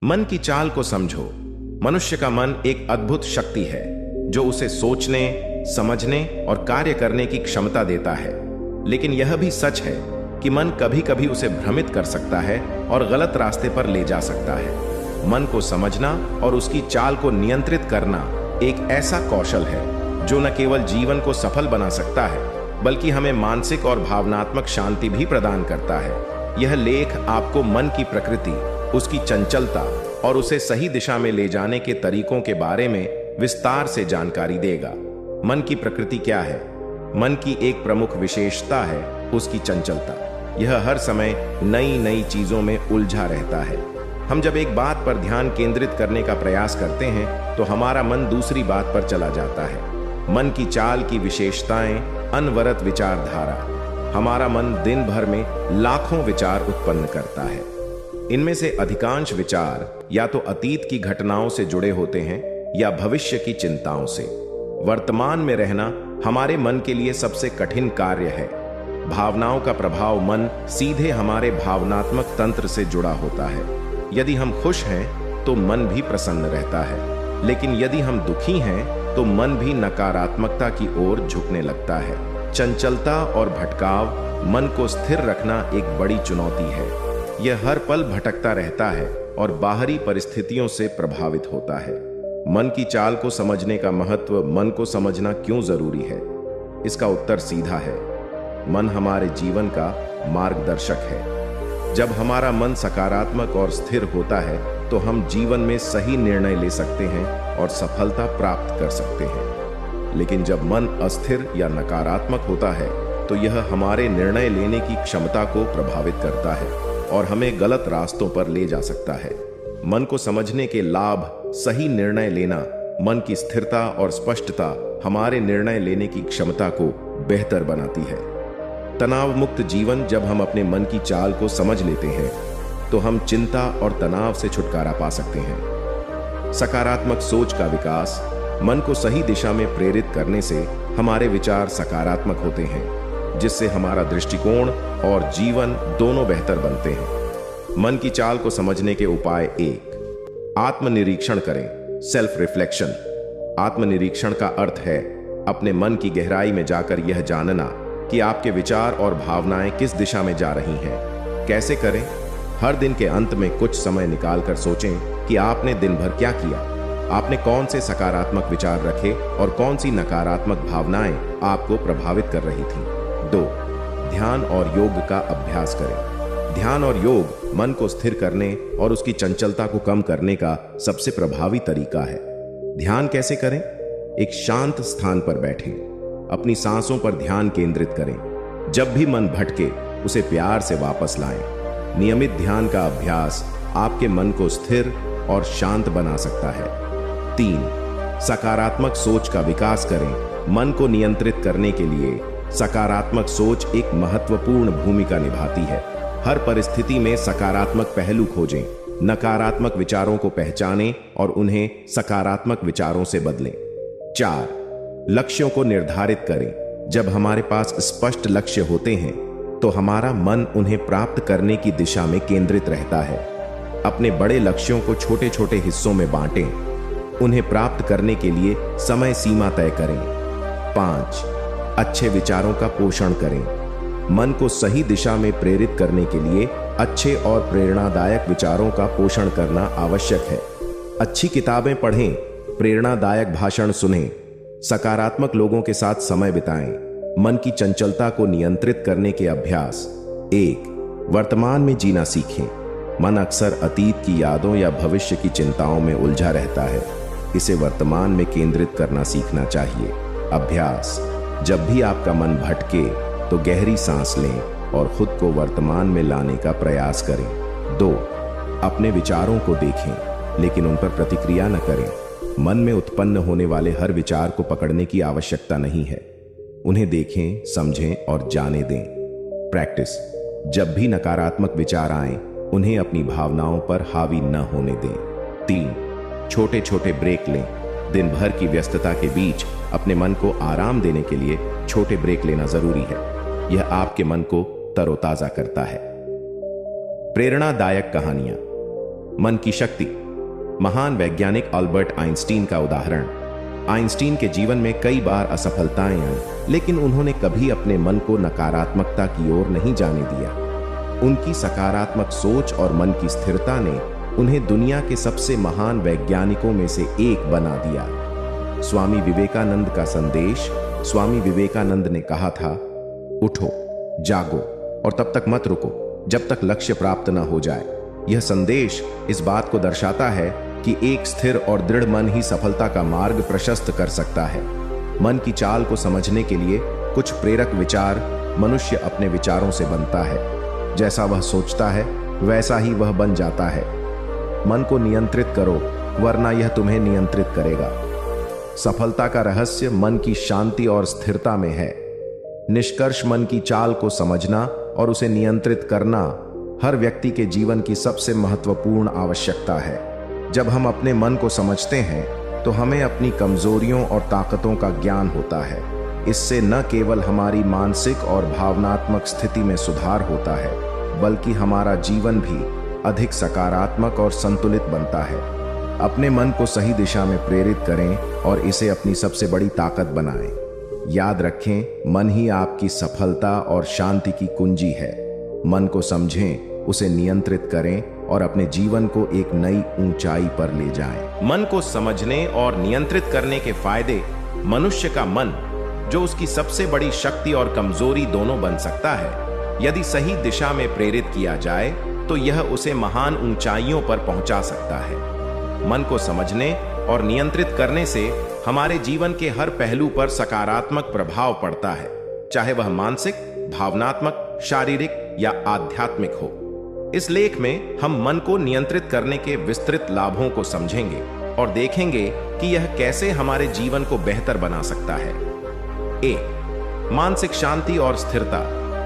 मन की चाल को समझो। मनुष्य का मन एक अद्भुत शक्ति है जो उसे सोचने, समझने और कार्य करने की क्षमता देता है। लेकिन यह भी सच है कि मन कभी कभी उसे भ्रमित कर सकता है और गलत रास्ते पर ले जा सकता है। मन को समझना और उसकी चाल को नियंत्रित करना एक ऐसा कौशल है जो न केवल जीवन को सफल बना सकता है बल्कि हमें मानसिक और भावनात्मक शांति भी प्रदान करता है। यह लेख आपको मन की प्रकृति, उसकी चंचलता और उसे सही दिशा में ले जाने के तरीकों के बारे में विस्तार से जानकारी देगा। मन की प्रकृति क्या है? मन की एक प्रमुख विशेषता है उसकी चंचलता। यह हर समय नई नई चीजों में उलझा रहता है। हम जब एक बात पर ध्यान केंद्रित करने का प्रयास करते हैं तो हमारा मन दूसरी बात पर चला जाता है। मन की चाल की विशेषताएं अनवरत विचारधारा। हमारा मन दिन भर में लाखों विचार उत्पन्न करता है। इनमें से अधिकांश विचार या तो अतीत की घटनाओं से जुड़े होते हैं या भविष्य की चिंताओं से। वर्तमान में रहना हमारे मन के लिए सबसे कठिन कार्य है। भावनाओं का प्रभाव मन सीधे हमारे भावनात्मक तंत्र से जुड़ा होता है। यदि हम खुश हैं तो मन भी प्रसन्न रहता है, लेकिन यदि हम दुखी हैं तो मन भी नकारात्मकता की ओर झुकने लगता है। चंचलता और भटकाव मन को स्थिर रखना एक बड़ी चुनौती है। यह हर पल भटकता रहता है और बाहरी परिस्थितियों से प्रभावित होता है। मन की चाल को समझने का महत्व, मन को समझना क्यों जरूरी है? इसका उत्तर सीधा है। मन हमारे जीवन का मार्गदर्शक है। जब हमारा मन सकारात्मक और स्थिर होता है तो हम जीवन में सही निर्णय ले सकते हैं और सफलता प्राप्त कर सकते हैं। लेकिन जब मन अस्थिर या नकारात्मक होता है तो यह हमारे निर्णय लेने की क्षमता को प्रभावित करता है और हमें गलत रास्तों पर ले जा सकता है। मन को समझने के लाभ: सही निर्णय लेना। मन की स्थिरता और स्पष्टता हमारे निर्णय लेने की क्षमता को बेहतर बनाती है। तनाव मुक्त जीवन: जब हम अपने मन की चाल को समझ लेते हैं तो हम चिंता और तनाव से छुटकारा पा सकते हैं। सकारात्मक सोच का विकास: मन को सही दिशा में प्रेरित करने से हमारे विचार सकारात्मक होते हैं, जिससे हमारा दृष्टिकोण और जीवन दोनों बेहतर बनते हैं। मन की चाल को समझने के उपाय: 1. आत्मनिरीक्षण करें। Self reflection. आत्मनिरीक्षण का अर्थ है अपने मन की गहराई में जाकर यह जानना कि आपके विचार और भावनाएं किस दिशा में जा रही हैं। कैसे करें? हर दिन के अंत में कुछ समय निकालकर सोचें कि आपने दिन भर क्या किया। आपने कौन से सकारात्मक विचार रखे और कौन सी नकारात्मक भावनाएं आपको प्रभावित कर रही थीं। 2. ध्यान और योग का अभ्यास करें। ध्यान और योग मन को स्थिर करने और उसकी चंचलता को कम करने का सबसे प्रभावी तरीका है। ध्यान कैसे करें? एक शांत स्थान पर बैठें। अपनी सांसों पर ध्यान केंद्रित करें। जब भी मन भटके उसे प्यार से वापस लाएं। नियमित ध्यान का अभ्यास आपके मन को स्थिर और शांत बना सकता है। 3. सकारात्मक सोच का विकास करें। मन को नियंत्रित करने के लिए सकारात्मक सोच एक महत्वपूर्ण भूमिका निभाती है। हर परिस्थिति में सकारात्मक पहलू खोजें। नकारात्मक विचारों को पहचानें और उन्हें सकारात्मक विचारों से बदलें। 4. लक्ष्यों को निर्धारित करें। जब हमारे पास स्पष्ट लक्ष्य होते हैं तो हमारा मन उन्हें प्राप्त करने की दिशा में केंद्रित रहता है। अपने बड़े लक्ष्यों को छोटे छोटे हिस्सों में बांटें। उन्हें प्राप्त करने के लिए समय सीमा तय करें। 5. अच्छे विचारों का पोषण करें। मन को सही दिशा में प्रेरित करने के लिए अच्छे और प्रेरणादायक विचारों का पोषण करना आवश्यक है। अच्छी किताबें पढ़ें, प्रेरणादायक भाषण सुनें, सकारात्मक लोगों के साथ समय बिताएं। मन की चंचलता को नियंत्रित करने के अभ्यास: 1. वर्तमान में जीना सीखें। मन अक्सर अतीत की यादों या भविष्य की चिंताओं में उलझा रहता है। इसे वर्तमान में केंद्रित करना सीखना चाहिए। अभ्यास: जब भी आपका मन भटके तो गहरी सांस लें और खुद को वर्तमान में लाने का प्रयास करें। 2. अपने विचारों को देखें लेकिन उन पर प्रतिक्रिया न करें। मन में उत्पन्न होने वाले हर विचार को पकड़ने की आवश्यकता नहीं है। उन्हें देखें, समझें और जाने दें। प्रैक्टिस: जब भी नकारात्मक विचार आएं, उन्हें अपनी भावनाओं पर हावी न होने दें। 3. छोटे छोटे ब्रेक लें। दिन भर की व्यस्तता के बीच अपने मन को आराम देने के लिए छोटे ब्रेक लेना जरूरी है। यह आपके मन को तरोताजा करता है। प्रेरणादायक कहानियां: मन की शक्ति। महान वैज्ञानिक अल्बर्ट आइंस्टीन का उदाहरण। आइंस्टीन के जीवन में कई बार असफलताएं आई, लेकिन उन्होंने कभी अपने मन को नकारात्मकता की ओर नहीं जाने दिया। उनकी सकारात्मक सोच और मन की स्थिरता ने उन्हें दुनिया के सबसे महान वैज्ञानिकों में से एक बना दिया। स्वामी विवेकानंद का संदेश। स्वामी विवेकानंद ने कहा था, उठो, जागो और तब तक मत रुको जब तक लक्ष्य प्राप्त न हो जाए। यह संदेश इस बात को दर्शाता है कि एक स्थिर और दृढ़ मन ही सफलता का मार्ग प्रशस्त कर सकता है। मन की चाल को समझने के लिए कुछ प्रेरक विचार। मनुष्य अपने विचारों से बनता है। जैसा वह सोचता है वैसा ही वह बन जाता है। मन को नियंत्रित करो, वरना यह तुम्हें नियंत्रित करेगा। सफलता का रहस्य मन की शांति और स्थिरता में है। निष्कर्ष, मन की चाल को समझना और उसे नियंत्रित करना हर व्यक्ति के जीवन की सबसे महत्वपूर्ण आवश्यकता है। जब हम अपने मन को समझते हैं तो हमें अपनी कमजोरियों और ताकतों का ज्ञान होता है। इससे न केवल हमारी मानसिक और भावनात्मक स्थिति में सुधार होता है, बल्कि हमारा जीवन भी अधिक सकारात्मक और संतुलित बनता है। अपने मन को सही दिशा में प्रेरित करें और इसे अपनी सबसे बड़ी ताकत बनाएं। याद रखें, मन ही आपकी सफलता और शांति की कुंजी है। मन को समझें, उसे नियंत्रित करें और अपने जीवन को एक नई ऊंचाई पर ले जाएं। मन को समझने और नियंत्रित करने के फायदे। मनुष्य का मन, जो उसकी सबसे बड़ी शक्ति और कमजोरी दोनों बन सकता है, यदि सही दिशा में प्रेरित किया जाए तो यह उसे महान ऊंचाइयों पर पहुंचा सकता है। मन को समझने और नियंत्रित करने से हमारे जीवन के हर पहलू पर सकारात्मक प्रभाव पड़ता है, चाहे वह मानसिक, भावनात्मक, शारीरिक या आध्यात्मिक हो। इस लेख में हम मन को नियंत्रित करने के विस्तृत लाभों को समझेंगे और देखेंगे कि यह कैसे हमारे जीवन को बेहतर बना सकता है। 1. मानसिक शांति और स्थिरता।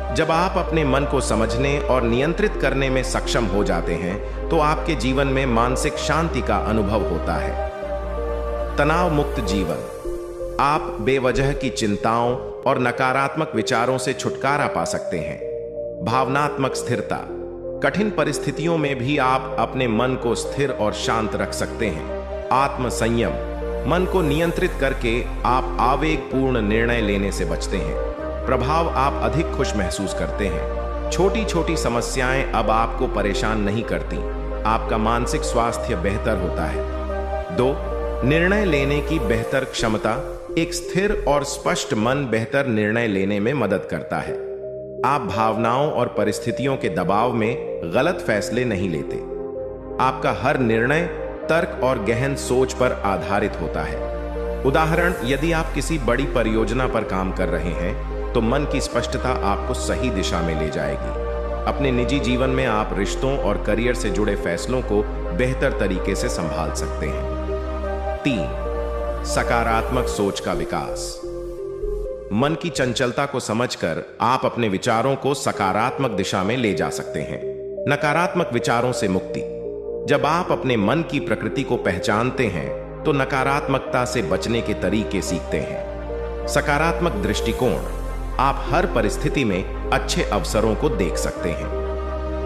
जब आप अपने मन को समझने और नियंत्रित करने में सक्षम हो जाते हैं तो आपके जीवन में मानसिक शांति का अनुभव होता है। तनाव मुक्त जीवन। आप बेवजह की चिंताओं और नकारात्मक विचारों से छुटकारा पा सकते हैं। भावनात्मक स्थिरता। कठिन परिस्थितियों में भी आप अपने मन को स्थिर और शांत रख सकते हैं। आत्म संयम। मन को नियंत्रित करके आप आवेगपूर्ण निर्णय लेने से बचते हैं। प्रभाव, आप अधिक खुश महसूस करते हैं। छोटी छोटी समस्याएं अब आपको परेशान नहीं करती। आपका मानसिक स्वास्थ्य बेहतर होता है। 2. निर्णय लेने की बेहतर क्षमता। एक स्थिर और स्पष्ट मन बेहतर निर्णय लेने में मदद करता है। आप भावनाओं और परिस्थितियों के दबाव में गलत फैसले नहीं लेते। आपका हर निर्णय तर्क और गहन सोच पर आधारित होता है। उदाहरण, यदि आप किसी बड़ी परियोजना पर काम कर रहे हैं तो मन की स्पष्टता आपको सही दिशा में ले जाएगी। अपने निजी जीवन में आप रिश्तों और करियर से जुड़े फैसलों को बेहतर तरीके से संभाल सकते हैं। 3. सकारात्मक सोच का विकास। मन की चंचलता को समझकर आप अपने विचारों को सकारात्मक दिशा में ले जा सकते हैं। नकारात्मक विचारों से मुक्ति। जब आप अपने मन की प्रकृति को पहचानते हैं तो नकारात्मकता से बचने के तरीके सीखते हैं। सकारात्मक दृष्टिकोण। आप हर परिस्थिति में अच्छे अवसरों को देख सकते हैं।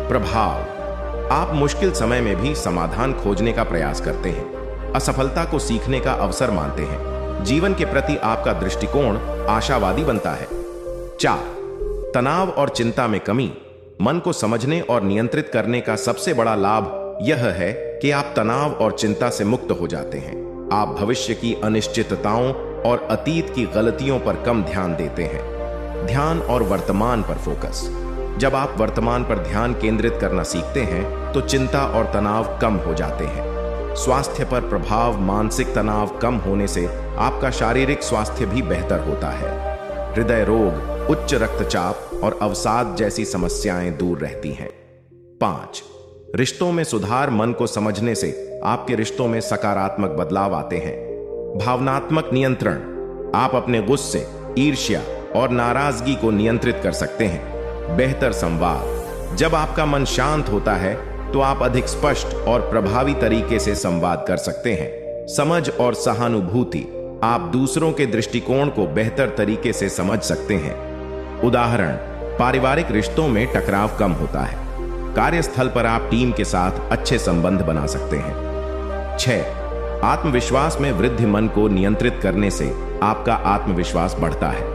प्रभाव। आप मुश्किल समय में भी समाधान खोजने का प्रयास करते हैं। असफलता को सीखने का अवसर मानते हैं। जीवन के प्रति आपका दृष्टिकोण आशावादी बनता है। 4. तनाव और चिंता में कमी। मन को समझने और नियंत्रित करने का सबसे बड़ा लाभ यह है कि आप तनाव और चिंता से मुक्त हो जाते हैं। आप भविष्य की अनिश्चितताओं और अतीत की गलतियों पर कम ध्यान देते हैं। ध्यान और वर्तमान पर फोकस। जब आप वर्तमान पर ध्यान केंद्रित करना सीखते हैं तो चिंता और तनाव कम हो जाते हैं। स्वास्थ्य पर प्रभाव। मानसिक तनाव कम होने से आपका शारीरिक स्वास्थ्य भी बेहतर होता है। हृदय रोग, उच्च रक्तचाप और अवसाद जैसी समस्याएं दूर रहती हैं। 5. रिश्तों में सुधार। मन को समझने से आपके रिश्तों में सकारात्मक बदलाव आते हैं। भावनात्मक नियंत्रण। आप अपने गुस्से, ईर्ष्या और नाराजगी को नियंत्रित कर सकते हैं। बेहतर संवाद। जब आपका मन शांत होता है तो आप अधिक स्पष्ट और प्रभावी तरीके से संवाद कर सकते हैं। समझ और सहानुभूति। आप दूसरों के दृष्टिकोण को बेहतर तरीके से समझ सकते हैं। उदाहरण, पारिवारिक रिश्तों में टकराव कम होता है। कार्यस्थल पर आप टीम के साथ अच्छे संबंध बना सकते हैं। 6. आत्मविश्वास में वृद्धि। मन को नियंत्रित करने से आपका आत्मविश्वास बढ़ता है।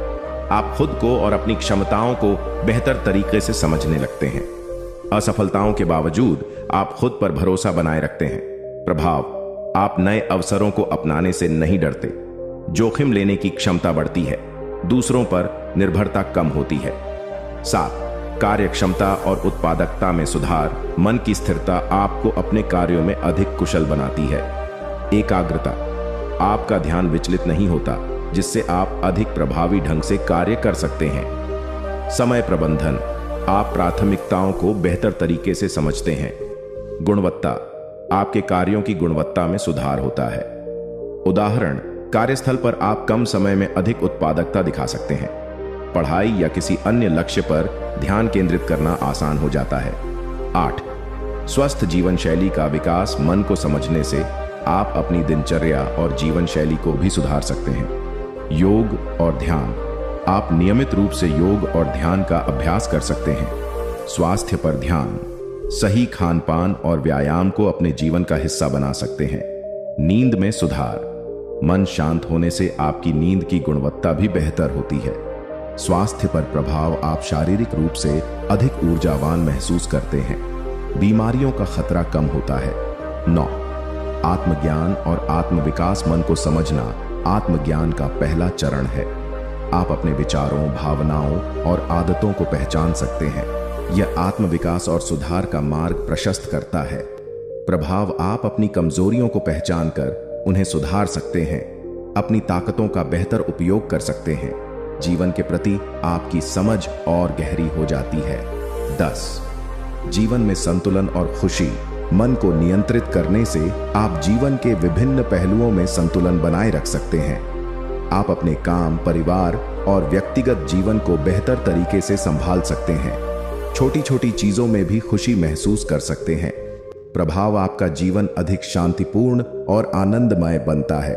आप खुद को और अपनी क्षमताओं को बेहतर तरीके से समझने लगते हैं। असफलताओं के बावजूद आप खुद पर भरोसा बनाए रखते हैं। प्रभाव। आप नए अवसरों को अपनाने से नहीं डरते। जोखिम लेने की क्षमता बढ़ती है। दूसरों पर निर्भरता कम होती है। 7. कार्य क्षमता और उत्पादकता में सुधार। मन की स्थिरता आपको अपने कार्यों में अधिक कुशल बनाती है। एकाग्रता। आपका ध्यान विचलित नहीं होता, जिससे आप अधिक प्रभावी ढंग से कार्य कर सकते हैं। समय प्रबंधन। आप प्राथमिकताओं को बेहतर तरीके से समझते हैं। गुणवत्ता। आपके कार्यों की गुणवत्ता में सुधार होता है। उदाहरण, कार्यस्थल पर आप कम समय में अधिक उत्पादकता दिखा सकते हैं। पढ़ाई या किसी अन्य लक्ष्य पर ध्यान केंद्रित करना आसान हो जाता है। 8. स्वस्थ जीवन शैली का विकास। मन को समझने से आप अपनी दिनचर्या और जीवन शैली को भी सुधार सकते हैं। योग और ध्यान। आप नियमित रूप से योग और ध्यान का अभ्यास कर सकते हैं। स्वास्थ्य पर ध्यान। सही खान पान और व्यायाम को अपने जीवन का हिस्सा बना सकते हैं। नींद में सुधार। मन शांत होने से आपकी नींद की गुणवत्ता भी बेहतर होती है। स्वास्थ्य पर प्रभाव। आप शारीरिक रूप से अधिक ऊर्जावान महसूस करते हैं। बीमारियों का खतरा कम होता है। 9. आत्मज्ञान और आत्मविकास। मन को समझना आत्मज्ञान का पहला चरण है। आप अपने विचारों, भावनाओं और आदतों को पहचान सकते हैं। यह आत्मविकास और सुधार का मार्ग प्रशस्त करता है। प्रभाव। आप अपनी कमजोरियों को पहचान कर उन्हें सुधार सकते हैं। अपनी ताकतों का बेहतर उपयोग कर सकते हैं। जीवन के प्रति आपकी समझ और गहरी हो जाती है। 10. जीवन में संतुलन और खुशी। मन को नियंत्रित करने से आप जीवन के विभिन्न पहलुओं में संतुलन बनाए रख सकते हैं। आप अपने काम, परिवार और व्यक्तिगत जीवन को बेहतर तरीके से संभाल सकते हैं। छोटी छोटी चीजों में भी खुशी महसूस कर सकते हैं। प्रभाव। आपका जीवन अधिक शांतिपूर्ण और आनंदमय बनता है।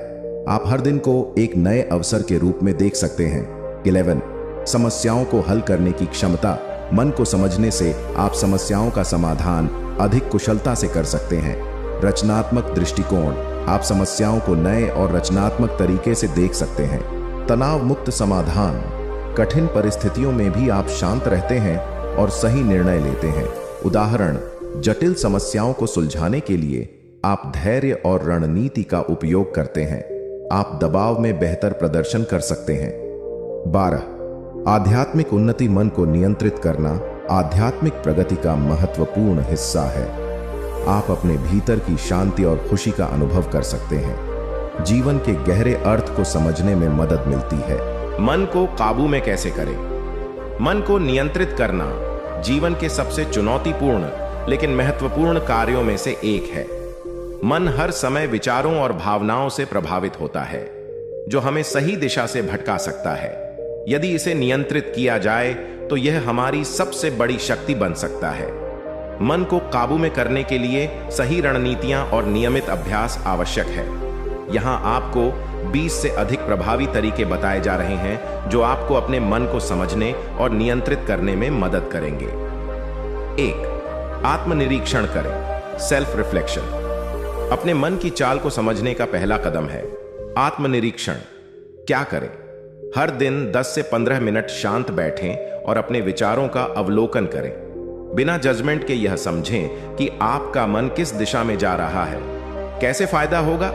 आप हर दिन को एक नए अवसर के रूप में देख सकते हैं। 11. समस्याओं को हल करने की क्षमता। मन को समझने से आप समस्याओं का समाधान अधिक कुशलता से कर सकते हैं। रचनात्मक दृष्टिकोण। आप समस्याओं को नए और रचनात्मक तरीके से देख सकते हैं। तनाव मुक्त समाधान। कठिन परिस्थितियों में भी आप शांत रहते हैं और सही निर्णय लेते हैं। उदाहरण, जटिल समस्याओं को सुलझाने के लिए आप धैर्य और रणनीति का उपयोग करते हैं। आप दबाव में बेहतर प्रदर्शन कर सकते हैं। 12. आध्यात्मिक उन्नति। मन को नियंत्रित करना आध्यात्मिक प्रगति का महत्वपूर्ण हिस्सा है। आप अपने भीतर की शांति और खुशी का अनुभव कर सकते हैं। जीवन के गहरे अर्थ को समझने में मदद मिलती है। मन को काबू में कैसे करें? मन को नियंत्रित करना जीवन के सबसे चुनौतीपूर्ण लेकिन महत्वपूर्ण कार्यों में से एक है। मन हर समय विचारों और भावनाओं से प्रभावित होता है, जो हमें सही दिशा से भटका सकता है। यदि इसे नियंत्रित किया जाए तो यह हमारी सबसे बड़ी शक्ति बन सकता है। मन को काबू में करने के लिए सही रणनीतियां और नियमित अभ्यास आवश्यक है। यहां आपको 20 से अधिक प्रभावी तरीके बताए जा रहे हैं जो आपको अपने मन को समझने और नियंत्रित करने में मदद करेंगे। 1. आत्मनिरीक्षण करें। Self reflection. अपने मन की चाल को समझने का पहला कदम है आत्मनिरीक्षण। क्या करें? हर दिन 10 से 15 मिनट शांत बैठें और अपने विचारों का अवलोकन करें। बिना जजमेंट के यह समझें कि आपका मन किस दिशा में जा रहा है। कैसे फायदा होगा?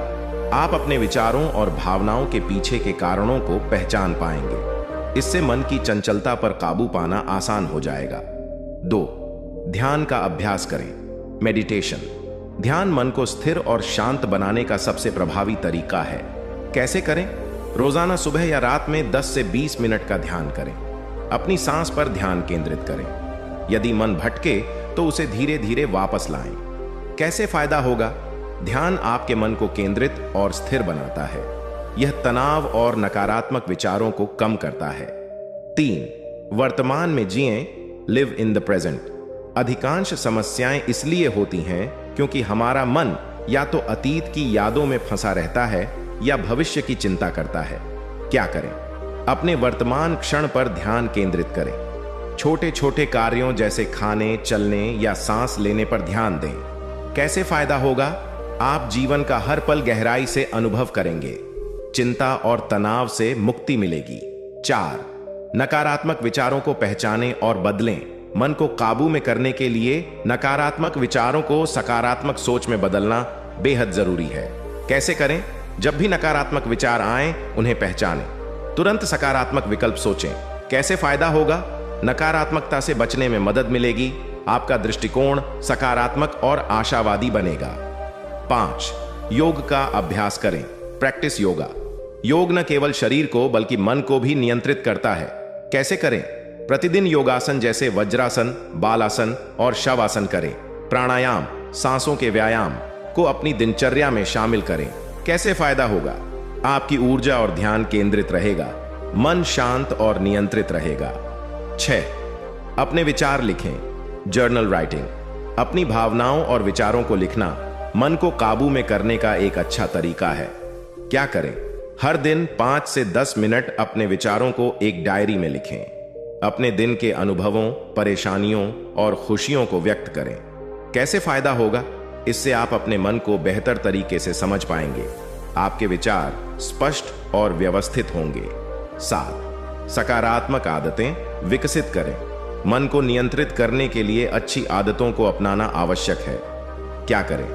आप अपने विचारों और भावनाओं के पीछे के कारणों को पहचान पाएंगे। इससे मन की चंचलता पर काबू पाना आसान हो जाएगा। 2. ध्यान का अभ्यास करें। मेडिटेशन। ध्यान मन को स्थिर और शांत बनाने का सबसे प्रभावी तरीका है। कैसे करें? रोजाना सुबह या रात में 10 से 20 मिनट का ध्यान करें। अपनी सांस पर ध्यान केंद्रित करें। यदि मन भटके तो उसे धीरे धीरे वापस लाएं। कैसे फायदा होगा? ध्यान आपके मन को केंद्रित और स्थिर बनाता है। यह तनाव और नकारात्मक विचारों को कम करता है। 3. वर्तमान में जिएं। Live in the present. अधिकांश समस्याएं इसलिए होती हैं क्योंकि हमारा मन या तो अतीत की यादों में फंसा रहता है या भविष्य की चिंता करता है। क्या करें? अपने वर्तमान क्षण पर ध्यान केंद्रित करें। छोटे छोटे कार्यों जैसे खाने, चलने या सांस लेने पर ध्यान दें। कैसे फायदा होगा? आप जीवन का हर पल गहराई से अनुभव करेंगे। चिंता और तनाव से मुक्ति मिलेगी। 4. नकारात्मक विचारों को पहचानें और बदलें। मन को काबू में करने के लिए नकारात्मक विचारों को सकारात्मक सोच में बदलना बेहद जरूरी है। कैसे करें? जब भी नकारात्मक विचार आएं, उन्हें पहचानें। तुरंत सकारात्मक विकल्प सोचें। कैसे फायदा होगा? नकारात्मकता से बचने में मदद मिलेगी। आपका दृष्टिकोण सकारात्मक और आशावादी बनेगा। 5. योग का अभ्यास करें। प्रैक्टिस योगा। योग न केवल शरीर को बल्कि मन को भी नियंत्रित करता है। कैसे करें? प्रतिदिन योगासन जैसे वज्रासन, बालासन और शवासन करें। प्राणायाम, सांसों के व्यायाम को अपनी दिनचर्या में शामिल करें। कैसे फायदा होगा? आपकी ऊर्जा और ध्यान केंद्रित रहेगा। मन शांत और नियंत्रित रहेगा। 6. अपने विचार लिखें। Journal writing. अपनी भावनाओं और विचारों को लिखना मन को काबू में करने का एक अच्छा तरीका है। क्या करें? हर दिन 5 से 10 मिनट अपने विचारों को एक डायरी में लिखें। अपने दिन के अनुभवों, परेशानियों और खुशियों को व्यक्त करें। कैसे फायदा होगा? इससे आप अपने मन को बेहतर तरीके से समझ पाएंगे। आपके विचार स्पष्ट और व्यवस्थित होंगे। 7. सकारात्मक आदतें विकसित करें। मन को नियंत्रित करने के लिए अच्छी आदतों को अपनाना आवश्यक है। क्या करें?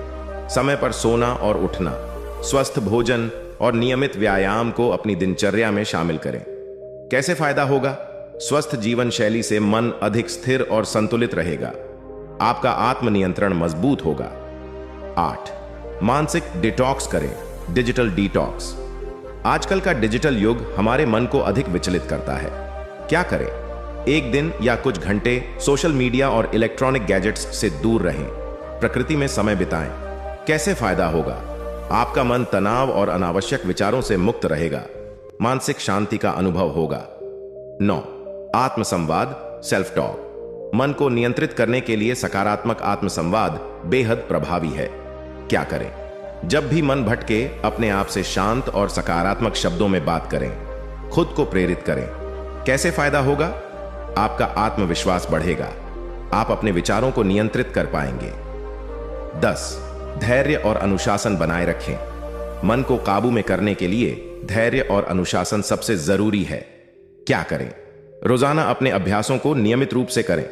समय पर सोना और उठना, स्वस्थ भोजन और नियमित व्यायाम को अपनी दिनचर्या में शामिल करें। कैसे फायदा होगा? स्वस्थ जीवन शैली से मन अधिक स्थिर और संतुलित रहेगा। आपका आत्मनियंत्रण मजबूत होगा। 8. मानसिक डिटॉक्स करें। Digital detox. आजकल का डिजिटल युग हमारे मन को अधिक विचलित करता है। क्या करें? एक दिन या कुछ घंटे सोशल मीडिया और इलेक्ट्रॉनिक गैजेट्स से दूर रहें। प्रकृति में समय बिताएं। कैसे फायदा होगा? आपका मन तनाव और अनावश्यक विचारों से मुक्त रहेगा। मानसिक शांति का अनुभव होगा। 9. आत्मसंवाद, सेल्फ टॉक। मन को नियंत्रित करने के लिए सकारात्मक आत्मसंवाद बेहद प्रभावी है। क्या करें? जब भी मन भटके, अपने आप से शांत और सकारात्मक शब्दों में बात करें। खुद को प्रेरित करें। कैसे फायदा होगा? आपका आत्मविश्वास बढ़ेगा। आप अपने विचारों को नियंत्रित कर पाएंगे। 10. धैर्य और अनुशासन बनाए रखें। मन को काबू में करने के लिए धैर्य और अनुशासन सबसे जरूरी है। क्या करें? रोजाना अपने अभ्यासों को नियमित रूप से करें।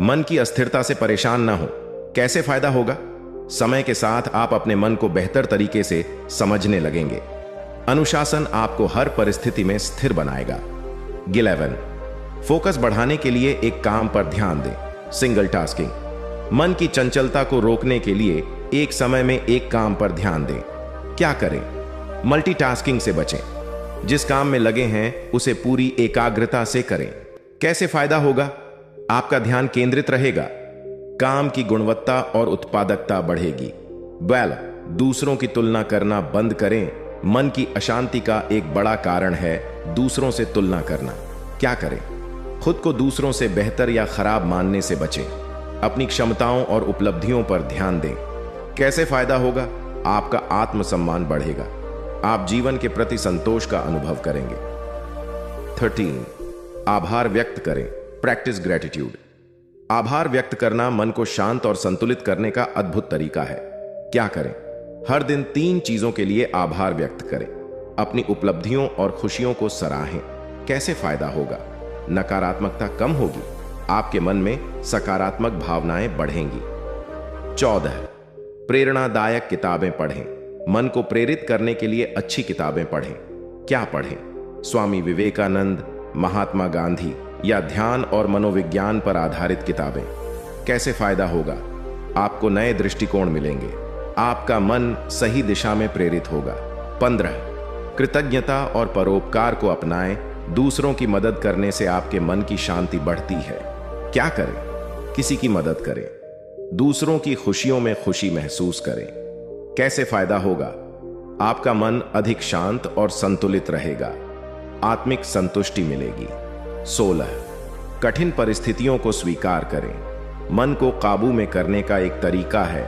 मन की अस्थिरता से परेशान ना हो। कैसे फायदा होगा? समय के साथ आप अपने मन को बेहतर तरीके से समझने लगेंगे। अनुशासन आपको हर परिस्थिति में स्थिर बनाएगा। 11. फोकस बढ़ाने के लिए एक काम पर ध्यान दें। Single tasking. मन की चंचलता को रोकने के लिए एक समय में एक काम पर ध्यान दें। क्या करें? मल्टीटास्किंग से बचें। जिस काम में लगे हैं उसे पूरी एकाग्रता से करें। कैसे फायदा होगा? आपका ध्यान केंद्रित रहेगा। काम की गुणवत्ता और उत्पादकता बढ़ेगी। दूसरों की तुलना करना बंद करें। मन की अशांति का एक बड़ा कारण है दूसरों से तुलना करना। क्या करें? खुद को दूसरों से बेहतर या खराब मानने से बचें। अपनी क्षमताओं और उपलब्धियों पर ध्यान दें। कैसे फायदा होगा? आपका आत्मसम्मान बढ़ेगा। आप जीवन के प्रति संतोष का अनुभव करेंगे। 13. आभार व्यक्त करें। Practice gratitude. आभार व्यक्त करना मन को शांत और संतुलित करने का अद्भुत तरीका है। क्या करें? हर दिन 3 चीजों के लिए आभार व्यक्त करें। अपनी उपलब्धियों और खुशियों को सराहें। कैसे फायदा होगा? नकारात्मकता कम होगी। आपके मन में सकारात्मक भावनाएं बढ़ेंगी। 14. प्रेरणादायक किताबें पढ़ें। मन को प्रेरित करने के लिए अच्छी किताबें पढ़ें। क्या पढ़ें? स्वामी विवेकानंद, महात्मा गांधी या ध्यान और मनोविज्ञान पर आधारित किताबें। कैसे फायदा होगा? आपको नए दृष्टिकोण मिलेंगे। आपका मन सही दिशा में प्रेरित होगा। 15. कृतज्ञता और परोपकार को अपनाएं। दूसरों की मदद करने से आपके मन की शांति बढ़ती है। क्या करें? किसी की मदद करें। दूसरों की खुशियों में खुशी महसूस करें। कैसे फायदा होगा? आपका मन अधिक शांत और संतुलित रहेगा। आत्मिक संतुष्टि मिलेगी। 16. कठिन परिस्थितियों को स्वीकार करें। मन को काबू में करने का एक तरीका है